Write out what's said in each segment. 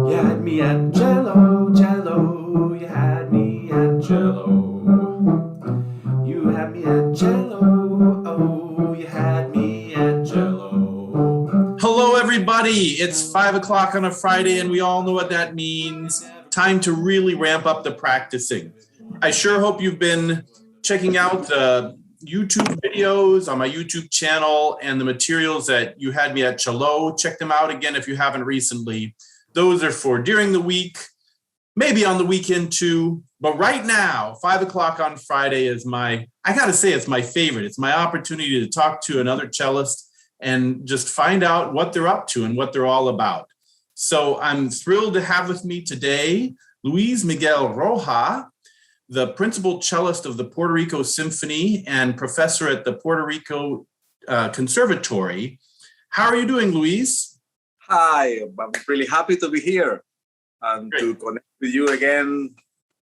You had me at Cello, Cello. You had me at Cello. You had me at Cello. Oh, you had me at Cello. Hello, everybody. It's 5 o'clock on a Friday, and we all know what that means. Time to really ramp up the practicing. I sure hope you've been checking out the YouTube videos on my YouTube channel and the materials that you had me at Cello. Check them out again if you haven't recently. Those are for during the week, maybe on the weekend too. But right now, 5 o'clock on Friday is I gotta say, it's my favorite. It's my opportunity to talk to another cellist and just find out what they're up to and what they're all about. So I'm thrilled to have with me today Luis Miguel Roja, the principal cellist of the Puerto Rico Symphony and professor at the Puero Rico Conservatory. How are you doing, Luis? Hi, I'm really happy to be here and to connect with you again.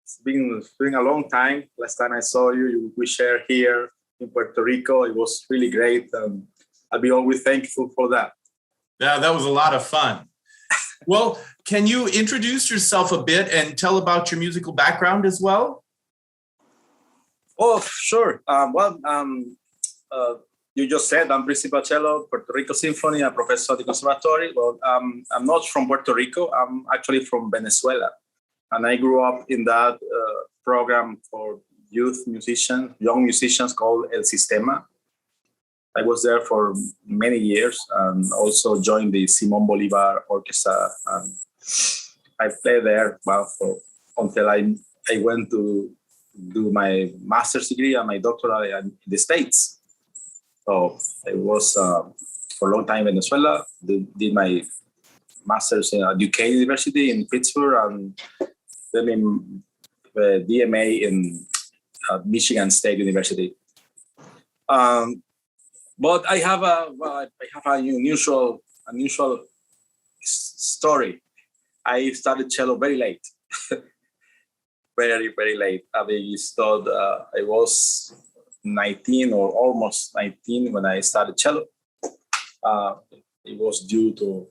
It's been a long time. Last time I saw you, we shared here in Puerto Rico. It was really great, and I'll be always thankful for that. Yeah, that was a lot of fun. Well, can you introduce yourself a bit and tell about your musical background as well? Oh, sure. You just said I'm principal cello, Puerto Rico Symphony, a professor at the conservatory. Well, I'm not from Puerto Rico. I'm actually from Venezuela. And I grew up in that program for youth musicians, young musicians called El Sistema. I was there for many years and also joined the Simón Bolívar Orchestra. And I played there until I went to do my master's degree and my doctorate in the States. So I was for a long time in Venezuela, did my master's at UK University in Pittsburgh, and then in DMA in Michigan State University. But I have an unusual story. I started cello very late, very, very late. I was 19 or almost 19 when I started cello. It was due to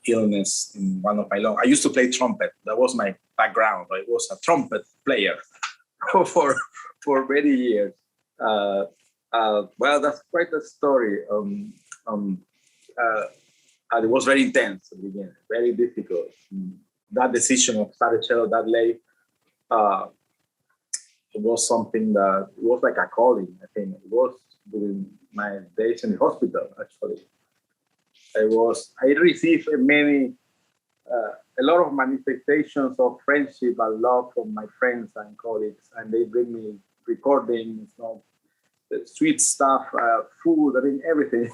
illness in one of my lungs. I used to play trumpet. That was my background. I was a trumpet player for many years. Well, that's quite a story. It was very intense at the beginning, very difficult. That decision of starting cello that late, it was something that it was like a calling. I think it was during my days in the hospital. Actually, I received a lot of manifestations of friendship and love from my friends and colleagues, and they bring me recordings, the sweet stuff, food, I mean everything.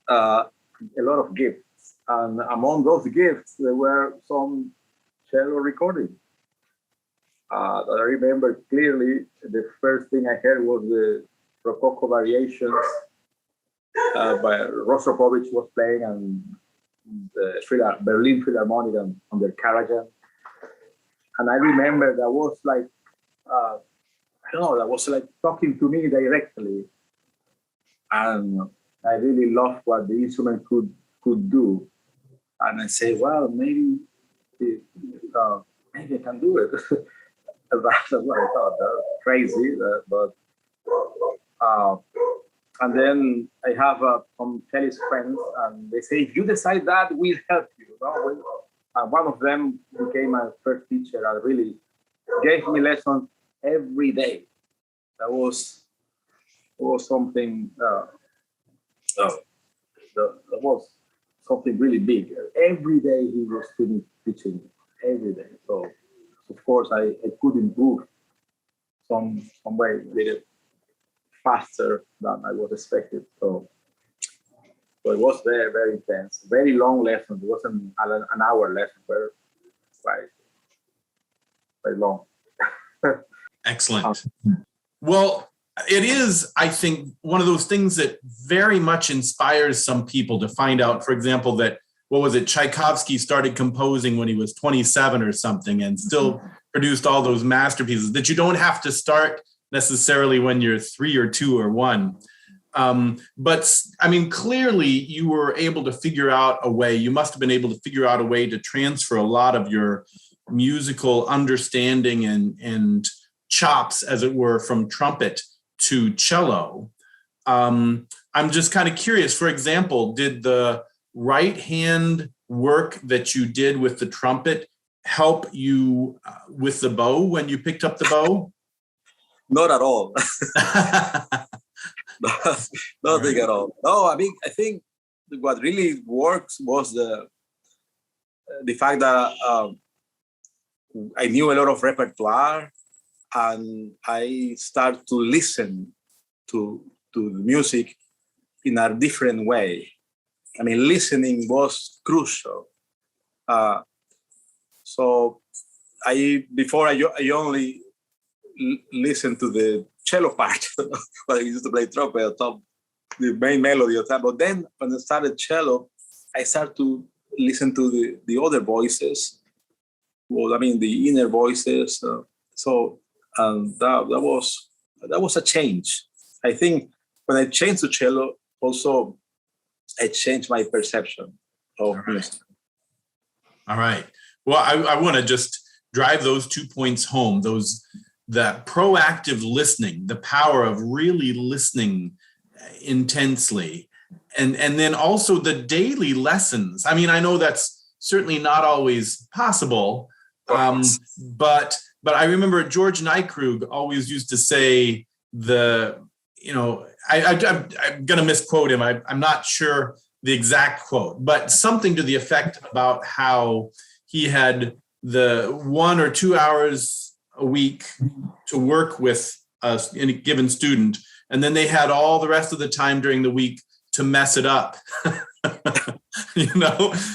A lot of gifts, and among those gifts, there were some cello recordings. That I remember clearly. The first thing I heard was the Rococo Variations by Rostropovich was playing, and the Berlin Philharmonic on their Karajan. And I remember that was like, that was like talking to me directly. And I really loved what the instrument could do. And I say, well, maybe I can do it. That's what I thought. That was crazy, and then I have some cellist friends, and they say, if you decide that, we'll help you. And one of them became my first teacher and really gave me lessons every day. That was something. That was something really big. Every day he was teaching me, every day. So of course I could improve some way a little faster than I was expected. So it was very, very intense, very long lesson. It wasn't an hour lesson, but very long. Excellent. Well, it is, I think, one of those things that very much inspires some people to find out, for example, that, Tchaikovsky started composing when he was 27 or something and still produced all those masterpieces, that you don't have to start necessarily when you're 3 or 2 or 1. But I mean, clearly you were able to figure out a way, you must have been able to figure out a way to transfer a lot of your musical understanding and chops, as it were, from trumpet to cello. I'm just kind of curious, for example, did the right hand work that you did with the trumpet help you with the bow when you picked up the bow? Not at all. Nothing at all. No, I mean, I think what really works was the fact that I knew a lot of repertoire, and I started to listen to the music in a different way. I mean, listening was crucial. So before I only listened to the cello part, but I used to play trumpet, the main melody of that. But then when I started cello, I started to listen to the other voices. Well, I mean, the inner voices. That was a change. I think when I changed to cello, also I changed my perception of music. All right. Well, I want to just drive those 2 points home. That proactive listening, the power of really listening intensely, and then also the daily lessons. I mean, I know that's certainly not always possible, but I remember George Neikrug always used to say I'm going to misquote him. I'm not sure the exact quote, but something to the effect about how he had the 1 or 2 hours a week to work with a given student, and then they had all the rest of the time during the week to mess it up.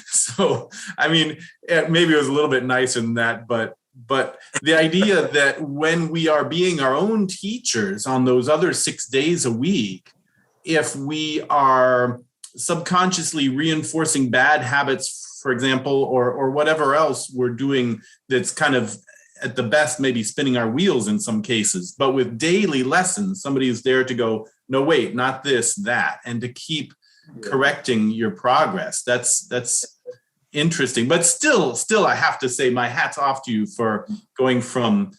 So I mean, maybe it was a little bit nicer than that, but the idea that when we are being our own teachers on those other 6 days a week, if we are subconsciously reinforcing bad habits, for example, or whatever else we're doing that's kind of at the best maybe spinning our wheels in some cases, but with daily lessons, somebody is there to go, no, wait, not this, that, and to keep correcting your progress. That's interesting. But still, I have to say my hat's off to you for going from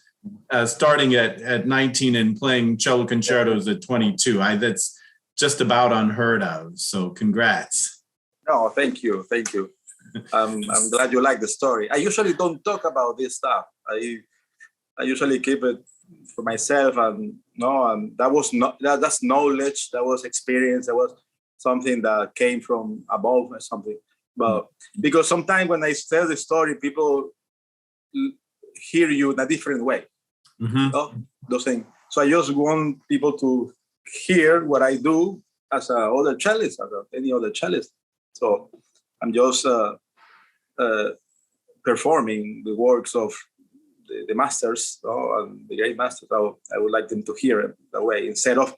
starting at 19 and playing cello concertos at 22. That's just about unheard of. So congrats. No, thank you. I'm glad you like the story. I usually don't talk about this stuff. I usually keep it for myself, and that's knowledge, that was experience, that was something that came from above or something. But because sometimes when I tell the story, people hear you in a different way. Those things. So I just want people to hear what I do as other cellist, as any other cellist. So I'm just performing the works of the masters, and the great masters. I would like them to hear it that way, instead of,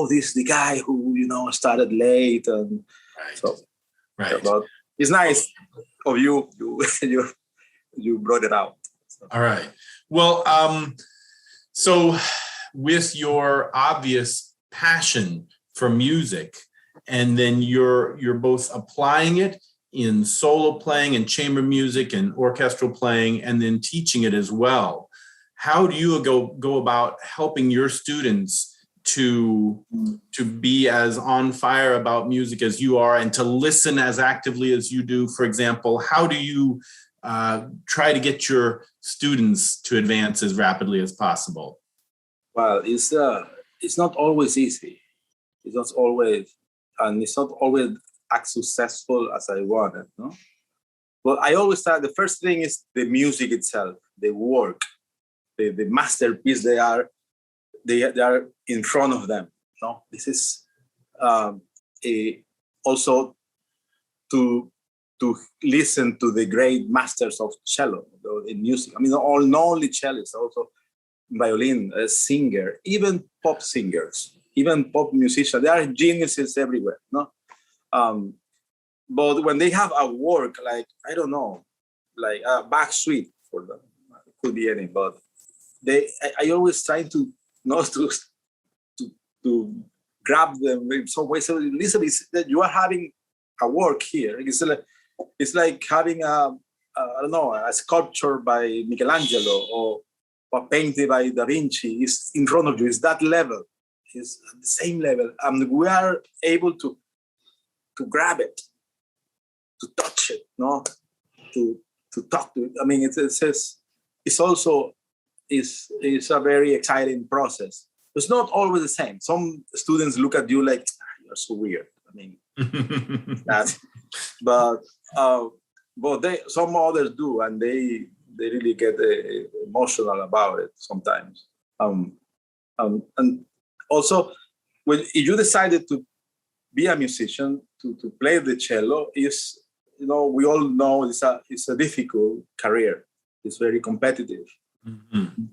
this is the guy who started late, and right. But it's nice of you. You brought it out. So. All right. Well, so with your obvious passion for music, and then you're both applying it in solo playing and chamber music and orchestral playing, and then teaching it as well. How do you go about helping your students to be as on fire about music as you are, and to listen as actively as you do? For example, how do you try to get your students to advance as rapidly as possible? Well, it's not always easy. It's not always as successful as I wanted, no? But I always start, the first thing is the music itself, the work, the masterpiece they are in front of them. No, this is also to listen to the great masters of cello in music. I mean, not only cellists, also violin, singer, even pop singers, even pop musicians. There are geniuses everywhere, no? But when they have a work like, I don't know, like a Bach suite for them, it could be any, but I always try to grab them in some way. So listen, that you are having a work here. It's like having I don't know, a sculpture by Michelangelo or a painting by Da Vinci. It's in front of you. It's that level. It's at the same level. And we are able to grab it, to touch it, no, to talk to it. I mean, it's also is a very exciting process. It's not always the same. Some students look at you like, you're so weird. I mean, but some others do, and they really get emotional about it sometimes. And also, if you decided to be a musician, to play the cello, is, we all know it's a difficult career. It's very competitive. Mm-hmm.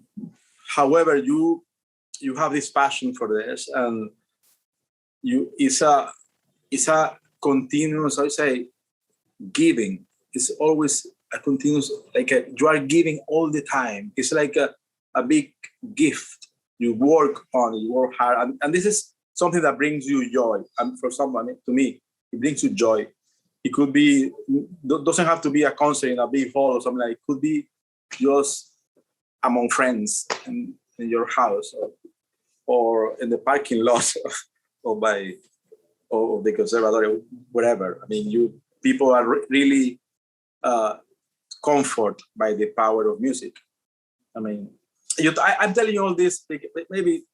However, you have this passion for this, and it's a continuous, I say, giving. It's always a continuous, you are giving all the time. It's like a big gift. You work on it, you work hard, and this is something that brings you joy. And for someone, to me, it brings you joy. It could be, doesn't have to be a concert in a big hall or something like that. It could be just among friends in your house or in the parking lot or the conservatory, whatever. I mean, people are really comforted by the power of music. I mean, I'm telling you all this, maybe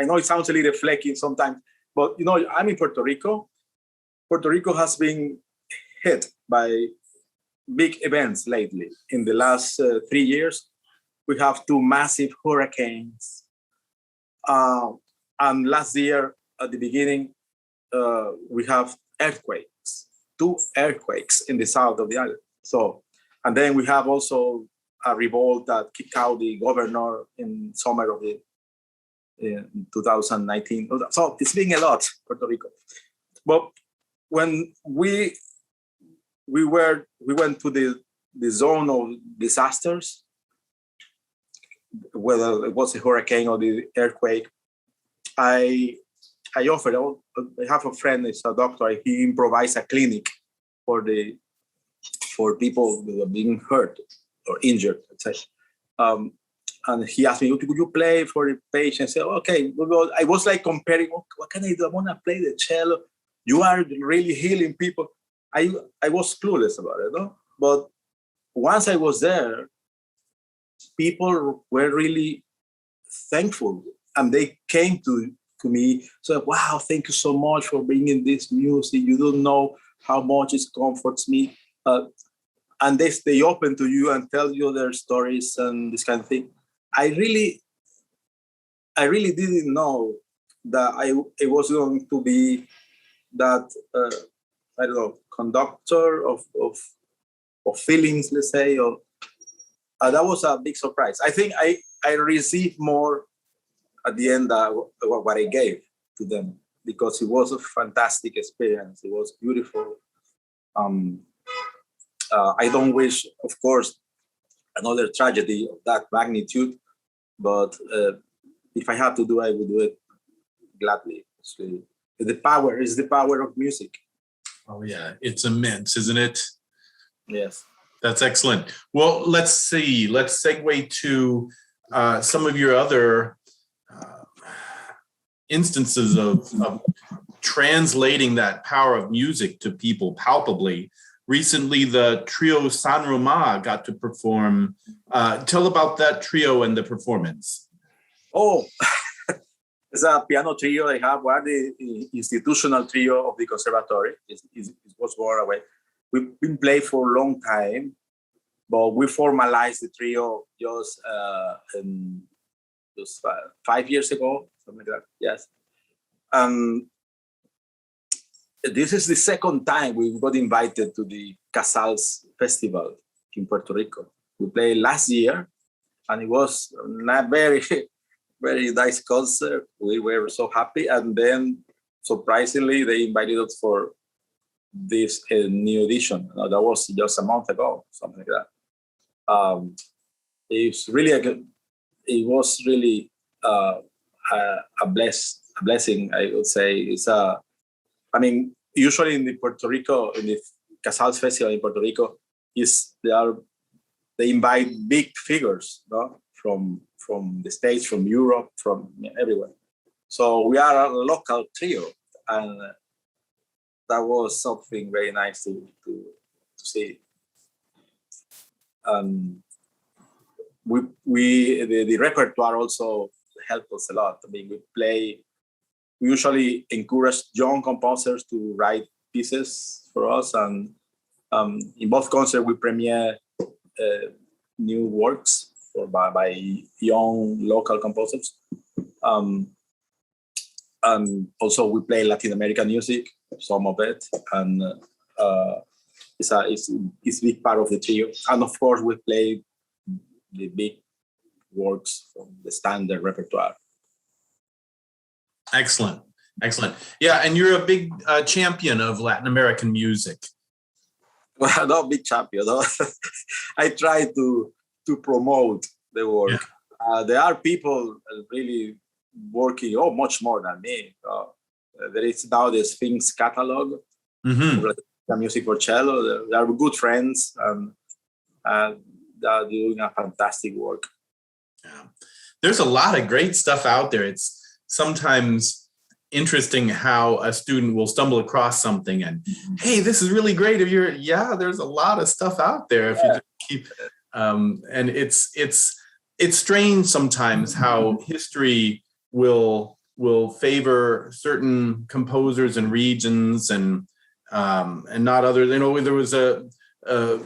I know it sounds a little flaky sometimes, but I'm in Puerto Rico. Puerto Rico has been hit by big events lately. In the last 3 years, we have 2 massive hurricanes. And last year, at the beginning, we have earthquakes, 2 earthquakes in the south of the island. So, and then we have also a revolt that kicked out the governor in summer of in 2019. So it's been a lot, Puerto Rico. But when we went to the zone of disasters, whether it was a hurricane or the earthquake, I offered. I have a friend, he's a doctor. He improvised a clinic for people who are being hurt or injured, let's say. And he asked me, could you play for the patient? I said, okay. I was like comparing, what can I do? I want to play the cello. You are really healing people. I was clueless about it, no? But once I was there, people were really thankful, and they came to me. So, wow, thank you so much for bringing this music. You don't know how much it comforts me. And they stay open to you and tell you their stories and this kind of thing. I really didn't know that I was going to be that I don't know, conductor of feelings, let's say. Or that was a big surprise. I think I received more at the end what I gave to them, because it was a fantastic experience. It was beautiful. I don't wish, of course, another tragedy of that magnitude, but if I had to do, I would do it gladly. The power is the power of music. Oh yeah, it's immense, isn't it? Yes. That's excellent. Well, let's see. Let's segue to some of your other instances of translating that power of music to people palpably. Recently, the trio San Roma got to perform. Tell about that trio and the performance. Oh, it's a piano trio. I have one, the institutional trio of the conservatory. It was born away. We've been playing for a long time, but we formalized the trio just 5 years ago, something like that. Yes. This is the second time we got invited to the Casals Festival in Puerto Rico. We played last year, and it was a very, very nice concert. We were so happy. And then, surprisingly, they invited us for this new edition. That was just a month ago, something like that. It was really a blessed a blessing, I would say. It's I mean, usually in the Puerto Rico, in the Casals Festival in Puerto Rico, they invite big figures, no? From the States, from Europe, from everywhere. So we are a local trio, and that was something very nice to see. The repertoire also helped us a lot. I mean, we usually encourage young composers to write pieces for us, and in both concerts we premiere new works by young local composers. And also we play Latin American music, some of it, and it's a big part of the trio. And of course we play the big works from the standard repertoire. Excellent. Yeah, and you're a big champion of Latin American music. Well, not big champion. No? I try to promote the work. Yeah. There are people really working much more than me. There is now the Sphinx catalog, the music for cello. They are good friends, and they are doing a fantastic work. Yeah. There's a lot of great stuff out there. It's sometimes interesting how a student will stumble across something and, hey, this is really great. There's a lot of stuff out there. If you just keep, and it's strange sometimes how history will favor certain composers and regions and not others. You know, there was a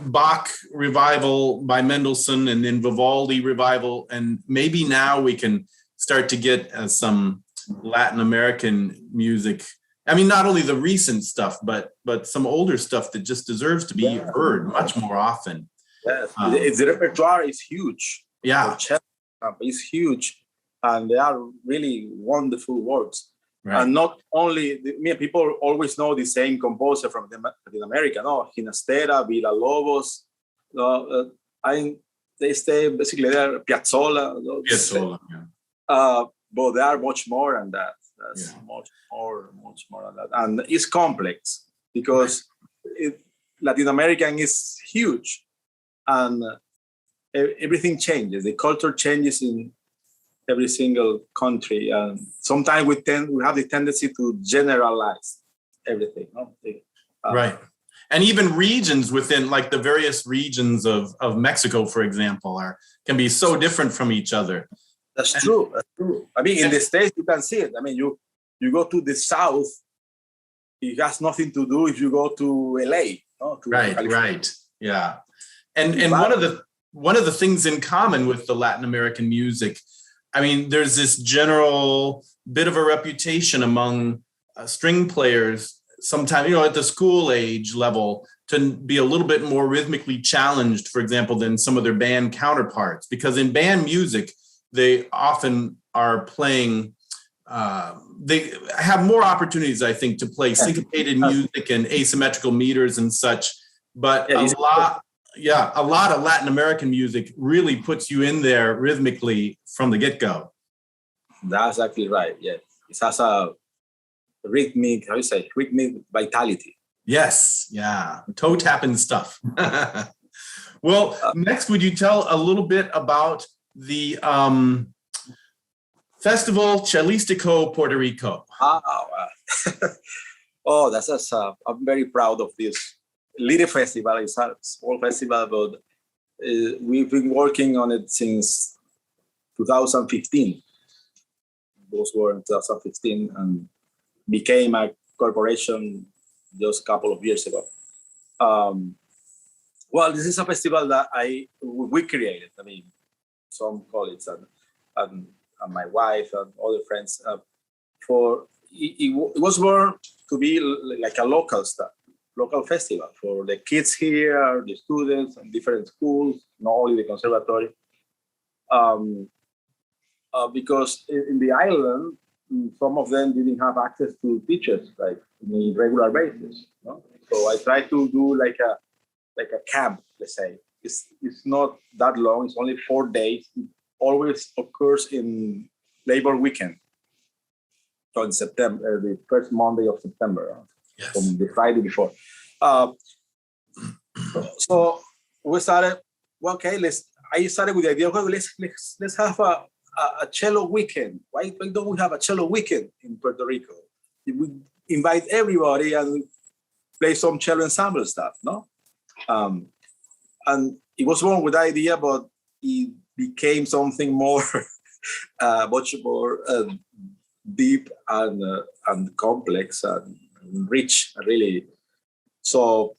Bach revival by Mendelssohn and then Vivaldi revival, and maybe now we can start to get some Latin American music. I mean, not only the recent stuff, but some older stuff that just deserves to be heard much more often. Yes, the repertoire is huge. Yeah, it's huge, and they are really wonderful works. Right. And not only, people always know the same composer from Latin America, no? Ginastera, Villalobos, they stay basically there, Piazzolla. But they are much more than that. That's much more than that. And it's complex because Latin American is huge, and everything changes. The culture changes in every single country, and sometimes we have the tendency to generalize everything. No? Right. And even regions within, like the various regions of Mexico, for example, can be so different from each other. That's true. I mean, in the States, you can see it. I mean, you go to the South, it has nothing to do if you go to LA. No? Right. Yeah. And one of the things in common with the Latin American music, I mean, there's this general bit of a reputation among string players, sometimes, at the school age level, to be a little bit more rhythmically challenged, for example, than some of their band counterparts. Because in band music, they often are playing, they have more opportunities, I think, to play syncopated music and asymmetrical meters and such. But a lot of Latin American music really puts you in there rhythmically from the get-go. That's exactly right. Yeah, it has a rhythmic vitality. Yes, yeah, toe tapping stuff. Well, next, would you tell a little bit about the Festival Cellistico Puerto Rico? I'm very proud of this little festival. It's a small festival, but we've been working on it since 2015. Those were in 2015 and became a corporation just a couple of years ago. Well, this is a festival that we created. I mean, some colleagues and my wife and other friends. It was born to be like a local festival for the kids here, the students, and different schools, not only the conservatory. Because in the island, some of them didn't have access to teachers like on a regular basis. No? So I tried to do like a camp, let's say. It's not that long. It's only 4 days. It always occurs in Labor Weekend. on September, the first Monday of September, Yes. from the Friday before. So we started. Well, okay, I started with the idea. Okay, let's have a cello weekend. Why don't we have a cello weekend in Puerto Rico? We invite everybody and play some cello ensemble stuff, no? And it was born with the idea, but it became something more, much more deep and complex and rich, really. So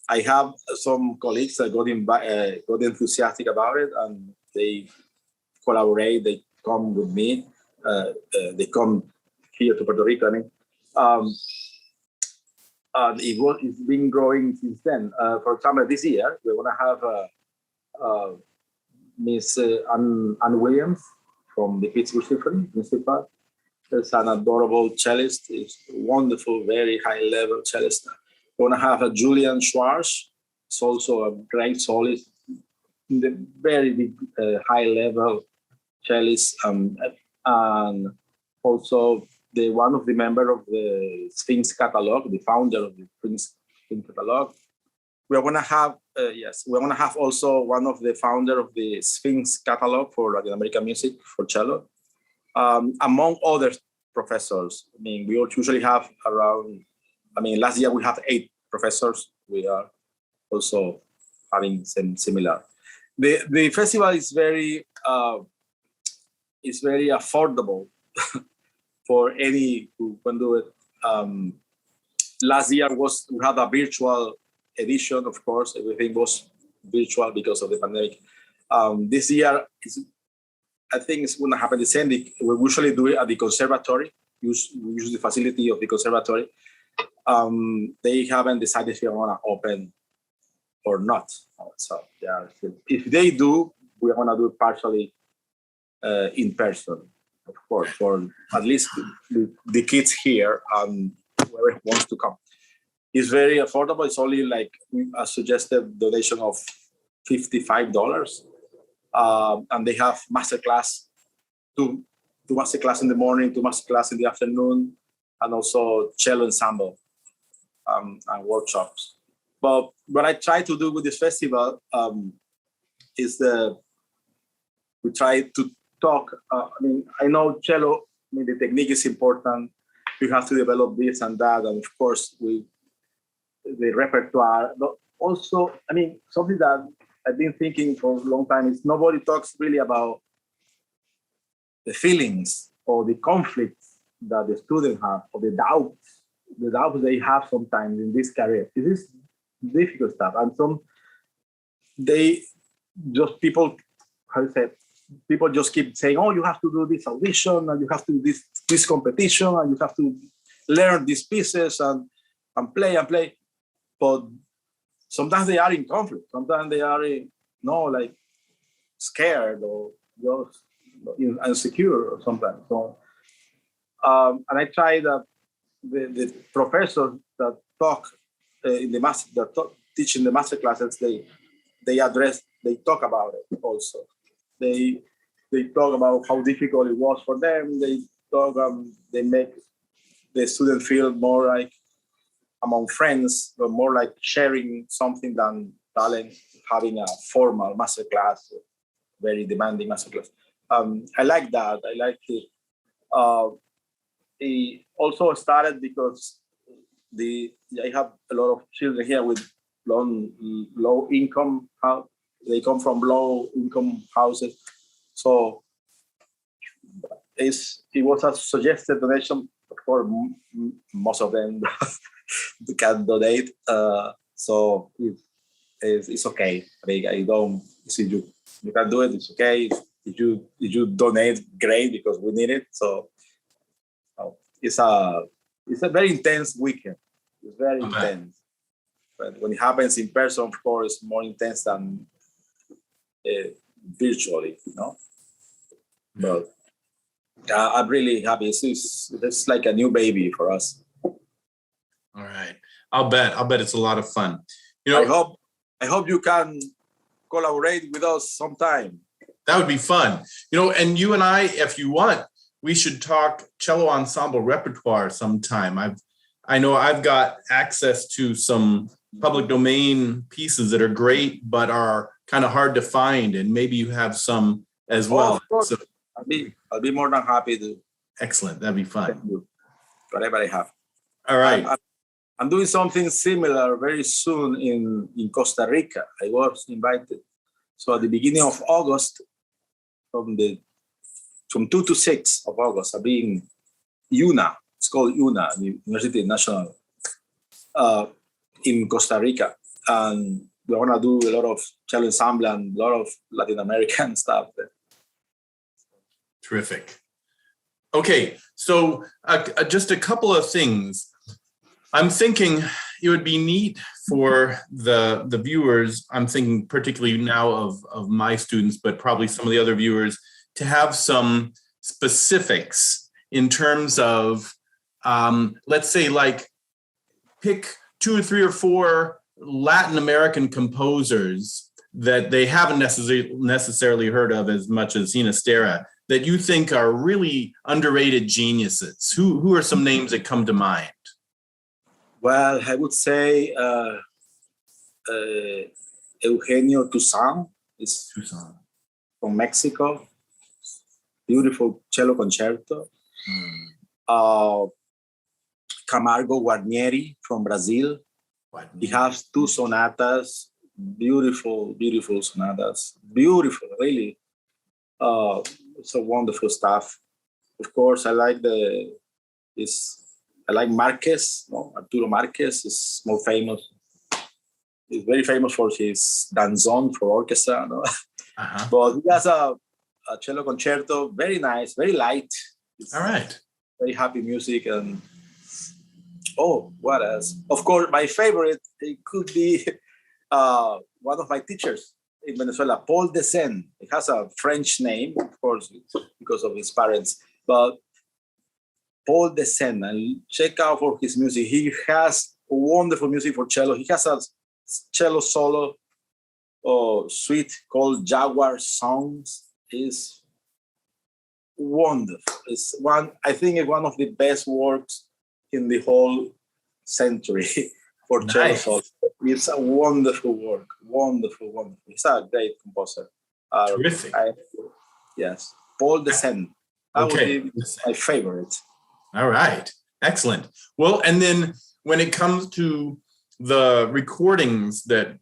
I have some colleagues that got enthusiastic about it, and they collaborate. They come with me. They come here to Puerto Rico. I mean, and it's been growing since then. For example, this year we're going to have Miss Ann Williams from the Pittsburgh Symphony. There's an adorable cellist. It's wonderful, very high-level cellist. We're going to have a Julian Schwartz. It's also a great soloist, the very big, high-level cellist, and also one of the member of the Sphinx catalog, the founder of the Sphinx catalog. We're going to have we're going to have also one of the founder of the Sphinx catalog for Latin American music for cello, among other professors. I mean, we usually have around. I mean, last year we have 8 professors. We are also having some similar. The festival is very affordable for any who can do it. Last year we had a virtual edition, of course. Everything was virtual because of the pandemic. This year, I think it's going to happen the same. We usually do it at the conservatory. We use the facility of the conservatory. They haven't decided if they're going to open or not. So yeah, if they do, we're going to do it partially in person, of course, for at least the kids here and whoever wants to come. It's very affordable. It's only like a suggested donation of $55. And they have masterclass, two masterclass in the morning, 2 masterclass in the afternoon, and also cello ensemble and workshops. But what I try to do with this festival is we try to talk. I mean, I know cello, I mean, the technique is important. You have to develop this and that. And of course, the repertoire. But also, I mean, something that I've been thinking for a long time is nobody talks really about the feelings or the conflicts that the students have, or the doubts they have sometimes in this career. It is difficult stuff. And people just keep saying, oh, you have to do this audition, and you have to do this competition, and you have to learn these pieces and play. But sometimes they are in conflict. Sometimes they are like scared or just insecure or sometimes. So, and I try that the professors that talk teach in the master classes, they talk about it also. They talk about how difficult it was for them. They make the student feel more like among friends, but more like sharing something than talent, having a formal master class, very demanding master class. I like that. I like it. It also started because I have a lot of children here with low income. They come from low income houses, so it was a suggested donation. For most of them can donate, so it's okay. I mean, I don't see you can do it. It's okay. If you donate, great, because we need it. So it's a very intense weekend. It's very intense. But when it happens in person, of course, it's more intense than virtually, But I'm really happy. It's like a new baby for us. All right. I'll bet it's a lot of fun. I hope you can collaborate with us sometime. That would be fun. And you and I, if you want, we should talk cello ensemble repertoire sometime. I know I've got access to some public domain pieces that are great, but are kind of hard to find, and maybe you have some as well. Of course. So, I'll be more than happy to excellent. That'd be fun. do whatever I have. All right. I'm doing something similar very soon in Costa Rica. I was invited. So at the beginning of August, from 2 to 6 of August, I'll be in UNA. It's called UNA, the University National, in Costa Rica. And we're gonna do a lot of cello ensemble and a lot of Latin American stuff there. Terrific. Okay, so just a couple of things. I'm thinking it would be neat for the viewers, I'm thinking particularly now of my students, but probably some of the other viewers, to have some specifics in terms of, let's say, like, pick 2 or 3 or 4 Latin American composers that they haven't necessarily heard of as much as Sinistera, that you think are really underrated geniuses. Who are some names that come to mind? Well, I would say Eugenio Toussaint is from Mexico. Beautiful cello concerto. Camargo Guarnieri from Brazil. He has 2 sonatas, beautiful, beautiful sonatas. Beautiful, really. It's a wonderful stuff. Of course, I like Marquez. No? Arturo Marquez is more famous. He's very famous for his danzón for orchestra. No? But he has a cello concerto, very nice, very light. It's all right. Very happy music. And what else? Of course, my favorite, it could be one of my teachers in Venezuela, Paul Dessen. He has a French name, of course, because of his parents, but Paul Dessen, and check out for his music. He has wonderful music for cello. He has a cello solo suite called Jaguar Songs. It's wonderful. It's I think it's one of the best works in the whole century for cello solo. It's a wonderful work. Wonderful. He's a great composer. Terrific. Yes, Paul Dessen. That would be my favorite. All right. Excellent. Well, and then when it comes to the recordings that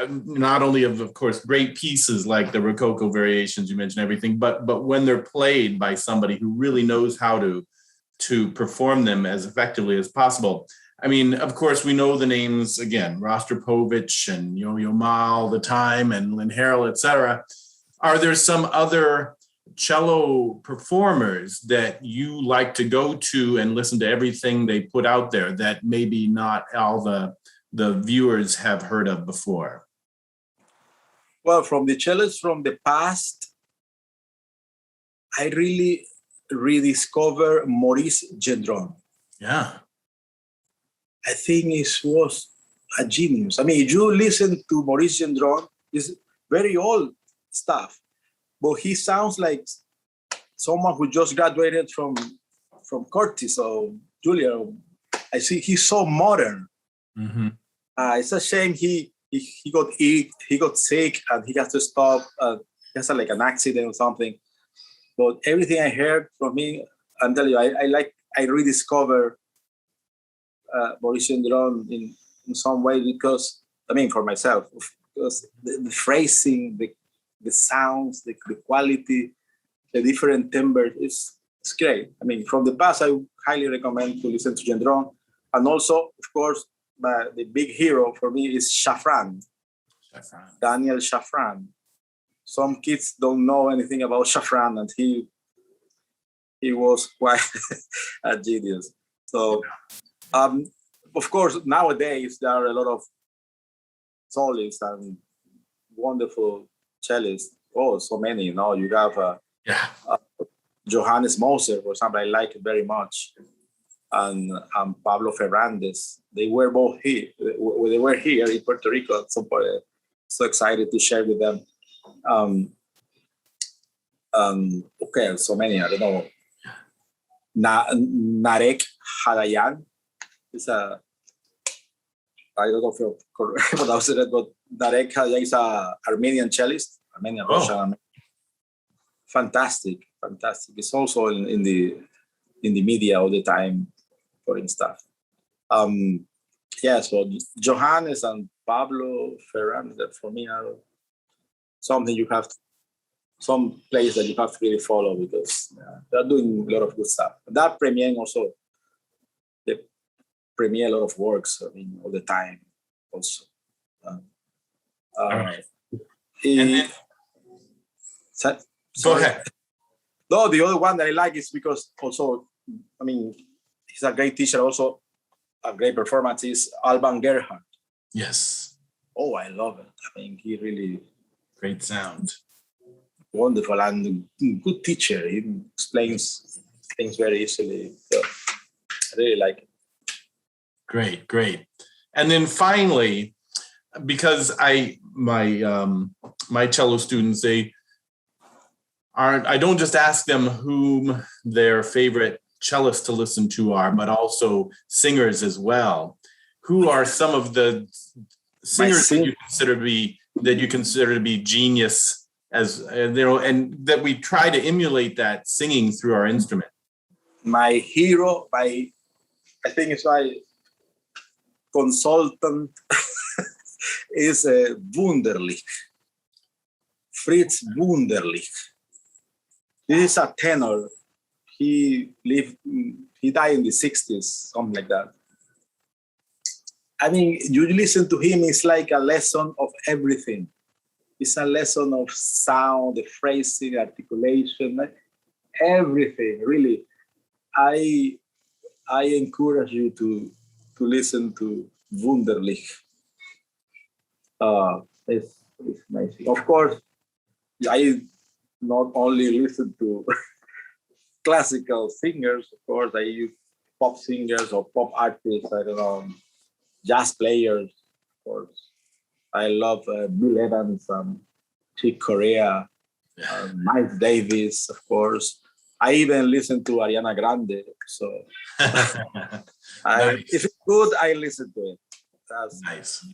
not only of course, great pieces like the Rococo variations, you mentioned everything, but when they're played by somebody who really knows how to perform them as effectively as possible. I mean, of course, we know the names, again, Rostropovich and Yo-Yo Ma all the time, and Lynn Harrell, et cetera. Are there some other cello performers that you like to go to and listen to everything they put out there that maybe not all the viewers have heard of before? Well, from the cellists from the past, I really rediscover Maurice Gendron. Yeah. I think he was a genius. I mean, if you listen to Maurice Gendron, it's very old stuff, but he sounds like someone who just graduated from Curtis or Julia. I see he's so modern. Mm-hmm. It's a shame he got sick and he has to stop. He has like an accident or something. But everything I heard from him, I'm telling you, I rediscover Maurice Gendron in some way because, I mean, for myself, because the phrasing, the sounds, the quality, the different timbres, it's great. I mean, from the past, I highly recommend to listen to Gendron. And also, of course, the big hero for me is Shafran. Daniel Shafran. Some kids don't know anything about Shafran, and he was quite a genius. So, of course, nowadays there are a lot of solists and wonderful cellists. Oh, so many. You know, you have Johannes Moser, for example. I like it very much, and Pablo Ferrandez. They were both here. They were here in Puerto Rico at some point. So excited to share with them. Okay, so many. I don't know. Narek Hadayan. It's a, I don't know if you're correct pronouncing it, but Narek Hadayan is a Armenian cellist, Armenian Russian. Fantastic. It's also in the media all the time for stuff. So Johannes and Pablo Ferran, that for me are something you have to, some place that you have to really follow, because they're doing a lot of good stuff. That premiering also, they premiere a lot of works, all the time also. All right. Go ahead. No, the other one that I like is because also, he's a great teacher, also a great performance, is Alban Gerhardt. Yes. Oh, I love it. He really... Great sound. Wonderful and good teacher. He explains things very easily. So I really like it. Great. And then finally, because my cello students, I don't just ask them whom their favorite cellists to listen to are, but also singers as well. Who are some of the singers that you consider to be genius, as and that we try to emulate that singing through our instrument? My hero, I think it's my consultant is Wunderlich, Fritz Wunderlich. This is a tenor. He died in the 60s, something like that. You listen to him, it's like a lesson of everything. It's a lesson of sound, the phrasing, articulation, everything, really. I encourage you to listen to Wunderlich. It's amazing. Of course, I not only listen to classical singers, of course, I use pop singers or pop artists, I don't know, jazz players, of course. I love Bill Evans and Chick Corea, Miles Davis, of course. I even listen to Ariana Grande. So Nice. If it's good, I listen to it. That's nice.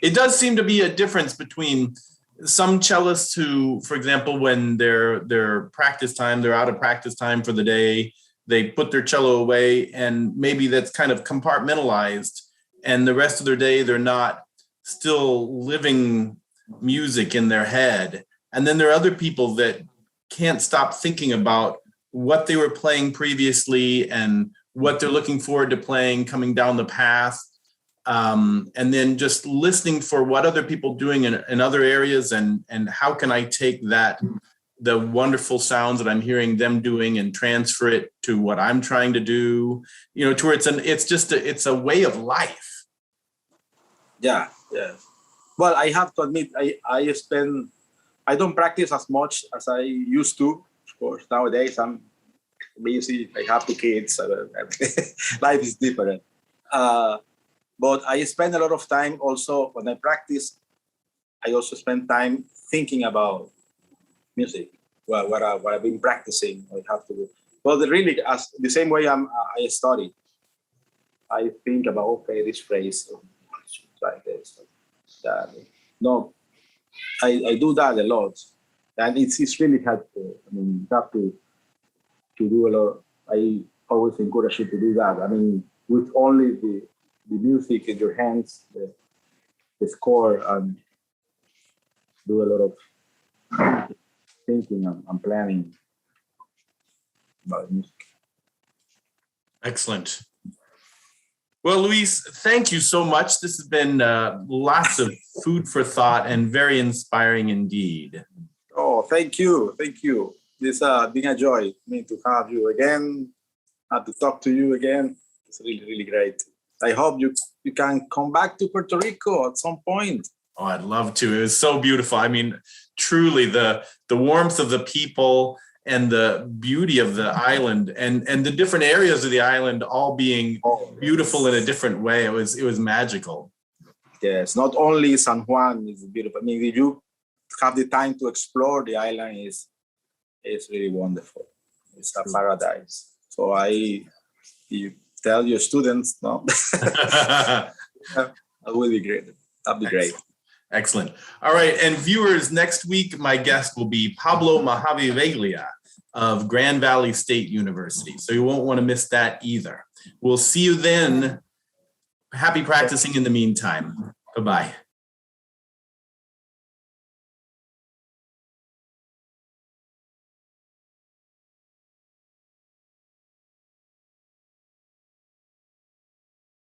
It does seem to be a difference between some cellists who, for example, when they're practice time, they're out of practice time for the day, they put their cello away, and maybe that's kind of compartmentalized, and the rest of their day they're not still living music in their head. And then there are other people that can't stop thinking about what they were playing previously and what they're looking forward to playing coming down the path. And then just listening for what other people doing in other areas, and how can I take the wonderful sounds that I'm hearing them doing and transfer it to what I'm trying to do, to where it's a way of life. Yeah. Well, I have to admit, I don't practice as much as I used to. Of course, nowadays I'm busy. I have 2 kids. Life is different. But I spend a lot of time also when I practice. I also spend time thinking about music, what I've been practicing. I have to do. Well, really, as the same way I study. I think about, okay, this phrase, I should try this, that. No, I do that a lot, and it's really helpful. You have to do a lot. I always encourage you to do that. With only the music in your hands, the score, and do a lot of thinking and planning about music. Excellent. Well, Luis, thank you so much. This has been lots of food for thought and very inspiring indeed. Oh, thank you. This has been a joy to have you again, to talk to you again. It's really, really great. I hope you can come back to Puerto Rico at some point. Oh, I'd love to. It was so beautiful. Truly the warmth of the people and the beauty of the island and the different areas of the island all being beautiful in a different way. It was magical. Yes, not only San Juan is beautiful. If you have the time to explore the island, it's really wonderful. It's a paradise. So you tell your students, no, that would be great. That'd be great. Excellent. All right. And viewers, next week, my guest will be Pablo Mahaviveglia of Grand Valley State University. So you won't want to miss that either. We'll see you then. Happy practicing in the meantime. Bye-bye.